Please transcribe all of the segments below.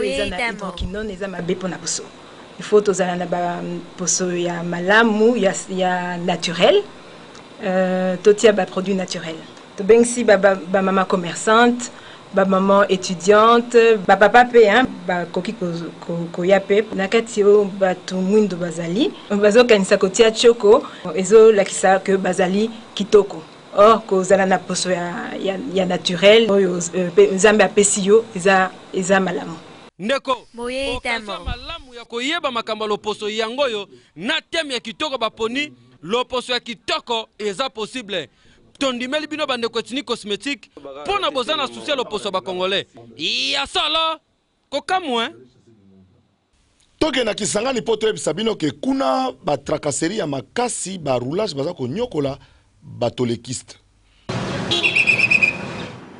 les hydroquinone, les amabé pour naposo. Il faut tous aller na poso ya malamu, ya naturel, totia ba produit naturel. To ben si ba maman commerçante, ba maman étudiante, ba papa pe hein, ba koki ko yape nakati o ba tumundo bazali. Bazo kanisa kotia choko, ezo lakisa que bazali kitoko. Or kozala na poso ya naturel, oyo nzambe apesi yo eza malamu. Ndeko okaza malamu ya koyeba makambo loposo yangoyo na teme ya kitoko baponi loposo ya kitoko eza possible. Tondimeli bino bandeko etini cosmétique pona bozana souci loposo ba congolais. Ya sala kokamwe. Toke na kisangani poto ebisa bino ke kuna ba tracasserie ya makasi ba roulage baza ko nyokola batolekiste.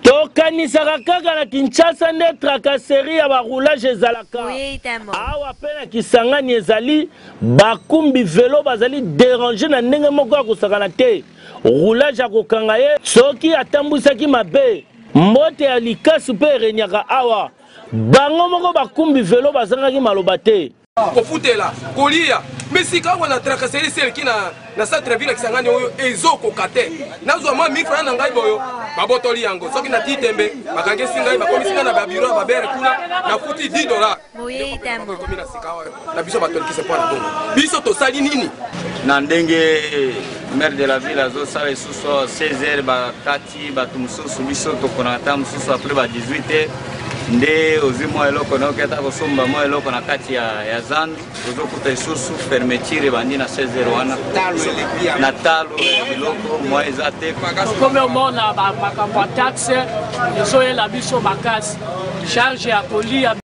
Tokanisaka kaka na Kinshasa nde tracasserie ya baroulage ezalaka. Awa pe na Kisangani ezali bakumbi velo bazali déranger na ndenge moko ya kosakana te. Roulage akokanga ye soki atambwisaki mabe mbote ya likasi pe erenyaka awa. Bango moko bakumbi velo bazangaki maloba te. Kofutela, kolia, mais si quand on a tracasserie celle qui na centre ville Kisangani oyo ezoko kate. Nazwa ma 1000 francs na ngai boyo. Babotoli yango soki na titembe bakange singa bakomisinga na babiro babere kuna na futi $10. Moye tembo komina sikawa na biso batoli kise pona bongo biso to sali nini na ndenge maire de la ville azo sala isuso 16h bakati batumususu biso to konata mususu après ba 18h nde ozimo eloko na oketa kosomba mo eloko na kati ya zandu ozokuta isusu fermeture bandi na 16h wana na talo eloko mo ezate comme on a makambo taxe ezo la biso makasi charge ya kolia